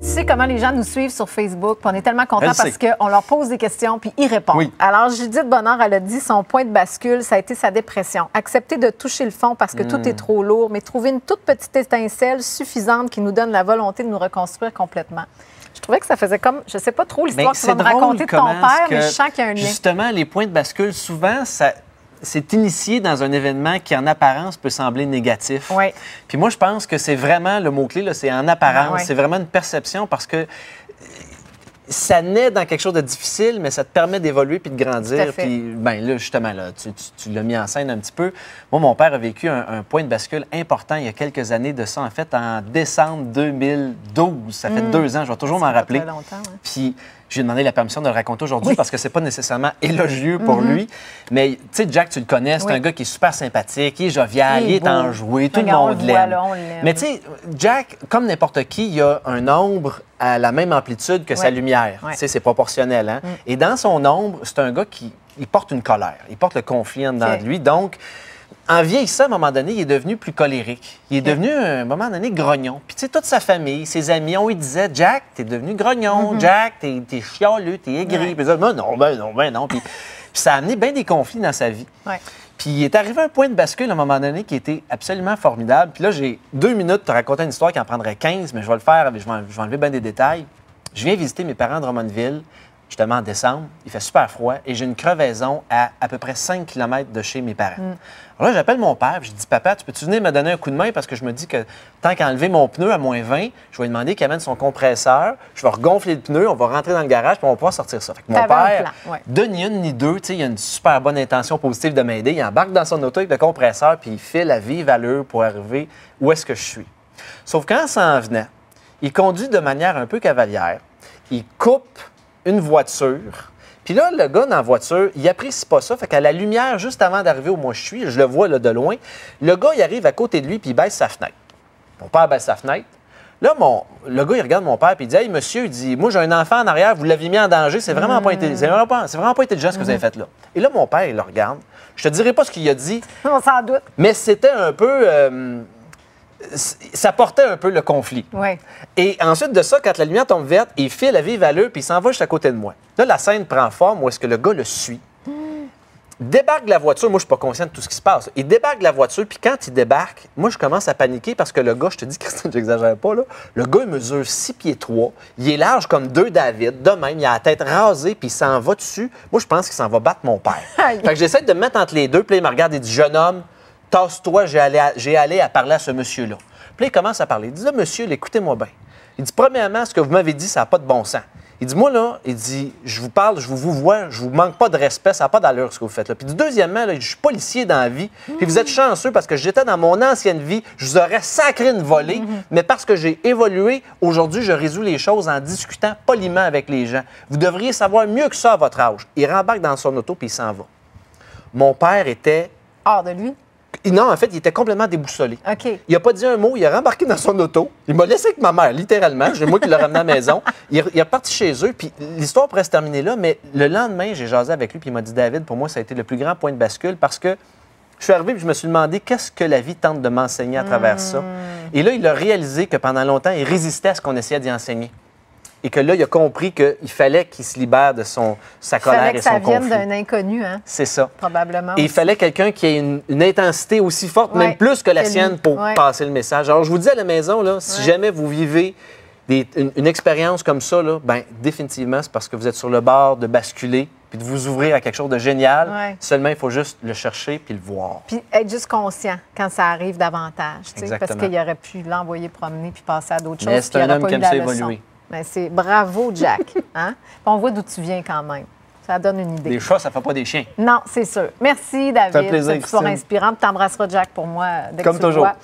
Tu sais comment les gens nous suivent sur Facebook, puis on est tellement contents parce qu'on leur pose des questions, puis ils répondent. Oui. Alors, Judith Bonheur, elle a dit son point de bascule, ça a été sa dépression. Accepter de toucher le fond parce que tout est trop lourd, mais trouver une toute petite étincelle suffisante qui nous donne la volonté de nous reconstruire complètement. Je trouvais que ça faisait comme, je ne sais pas trop l'histoire que tu vas me raconter de ton père, mais je sens qu'il y a un lien. Justement, les points de bascule, souvent, c'est initié dans un événement qui, en apparence, peut sembler négatif. Oui. Puis moi, je pense que c'est vraiment le mot-clé, c'est en apparence. C'est vraiment une perception parce que ça naît dans quelque chose de difficile, mais ça te permet d'évoluer puis de grandir. Puis, bien là, justement, là, tu l'as mis en scène un petit peu. Moi, mon père a vécu un point de bascule important il y a quelques années de ça, en fait, en décembre 2012. Ça fait 2 ans, je vais toujours m'en rappeler. Ça fait longtemps, hein? Puis je lui ai demandé la permission de le raconter aujourd'hui parce que c'est pas nécessairement élogieux pour lui. Mais tu sais, Jack, tu le connais, c'est un gars qui est super sympathique, il est jovial, il est enjoué, tout le monde l'aime. Mais tu sais, Jack, comme n'importe qui, il a un ombre à la même amplitude que sa lumière. Tu sais, c'est proportionnel. Hein? Et dans son ombre, c'est un gars qui porte une colère, il porte le conflit en dedans de lui. Donc, en vieillissant, à un moment donné, il est devenu plus colérique. Il est devenu, à un moment donné, grognon. Puis, tu sais, toute sa famille, ses amis, on lui disait « Jack, t'es devenu grognon. Jack, t'es chialeux, t'es aigri. Puis, ben non. Puis ça a amené bien des conflits dans sa vie. Puis, il est arrivé un point de bascule, à un moment donné, qui était absolument formidable. Puis là, j'ai 2 minutes pour te raconter une histoire qui en prendrait 15, mais je vais le faire, je vais enlever bien des détails. Je viens visiter mes parents de Drummondville, justement en décembre. Il fait super froid et j'ai une crevaison à peu près 5 km de chez mes parents. Alors là, j'appelle mon père, je dis « Papa, tu peux-tu venir me donner un coup de main? » Parce que je me dis que tant qu'à enlever mon pneu à moins 20, je vais lui demander qu'il amène son compresseur, je vais regonfler le pneu, on va rentrer dans le garage puis on va pouvoir sortir ça. Fait que mon père, de ni une ni deux, il a une super bonne intention positive de m'aider. Il embarque dans son auto avec le compresseur puis il file à vive allure pour arriver où est-ce que je suis. Sauf qu'en s'en venant, il conduit de manière un peu cavalière, il coupe une voiture. Puis là, le gars dans la voiture, il apprécie pas ça. Fait qu'à la lumière, juste avant d'arriver où moi je suis, je le vois là, de loin, le gars, il arrive à côté de lui puis il baisse sa fenêtre. Mon père baisse sa fenêtre. Là, le gars, il regarde mon père puis il dit « Hey, monsieur, il dit, moi, j'ai un enfant en arrière, vous l'avez mis en danger, c'est vraiment pas intelligent. C'est vraiment pas intelligent ce que vous avez fait là. » Et là, mon père, il le regarde. Je te dirai pas ce qu'il a dit. On s'en doute. Mais c'était un peu... ça portait un peu le conflit. Et ensuite de ça, quand la lumière tombe verte, il file à vive allure puis il s'en va juste à côté de moi. Là, la scène prend forme où est-ce que le gars le suit. Débarque de la voiture. Moi, je suis pas conscient de tout ce qui se passe. Il débarque de la voiture puis quand il débarque, moi, je commence à paniquer parce que le gars, je te dis, Christine, j'exagère pas, là, le gars, il mesure 6 pieds 3. Il est large comme 2 David. De même, il a la tête rasée puis il s'en va dessus. Moi, je pense qu'il s'en va battre mon père. Fait que j'essaie de me mettre entre les deux. Puis là, il me regarde et dit « Jeune homme, tasse-toi, j'ai allé à parler à ce monsieur-là. » Puis là, il commence à parler. Il dit, là, monsieur, écoutez-moi bien. Il dit, premièrement, ce que vous m'avez dit, ça n'a pas de bon sens. Il dit, moi, là, il dit, je vous parle, je vous vois, je vous manque pas de respect, ça n'a pas d'allure ce que vous faites là. Puis il dit, deuxièmement, là, je suis policier dans la vie. Puis vous êtes chanceux parce que j'étais dans mon ancienne vie, je vous aurais sacré une volée, mais parce que j'ai évolué, aujourd'hui, je résous les choses en discutant poliment avec les gens. Vous devriez savoir mieux que ça à votre âge. Il rembarque dans son auto puis il s'en va. Mon père était... hors de lui? Non, en fait, il était complètement déboussolé. Il n'a pas dit un mot, il a rembarqué dans son auto. Il m'a laissé avec ma mère, littéralement. C'est moi qui l'ai ramené à la maison. Il est reparti chez eux, puis l'histoire pourrait se terminer là, mais le lendemain, j'ai jasé avec lui, puis il m'a dit, David, pour moi, ça a été le plus grand point de bascule parce que je suis arrivé et je me suis demandé qu'est-ce que la vie tente de m'enseigner à travers ça. Et là, il a réalisé que pendant longtemps, il résistait à ce qu'on essayait d'y enseigner. Et que là, il a compris qu'il fallait qu'il se libère de sa colère et son conflit. Il fallait que ça vienne d'un inconnu, hein? C'est ça. Probablement. Et il fallait quelqu'un qui ait une intensité aussi forte, même plus que la sienne, pour passer le message. Alors, je vous dis à la maison, là, si jamais vous vivez une expérience comme ça, là, ben, définitivement, c'est parce que vous êtes sur le bord de basculer puis de vous ouvrir à quelque chose de génial. Seulement, il faut juste le chercher puis le voir. Puis être juste conscient quand ça arrive davantage. Parce qu'il aurait pu l'envoyer promener puis passer à d'autres choses. Mais c'est un homme qui aime ça évoluer. Ben, c'est bravo, Jack. Hein? On voit d'où tu viens quand même. Ça donne une idée. Des chats, ça ne fait pas des chiens. Non, c'est sûr. Merci, David. Ça fait plaisir, c'est une histoire inspirante. Tu embrasseras Jack pour moi dès que tu le vois.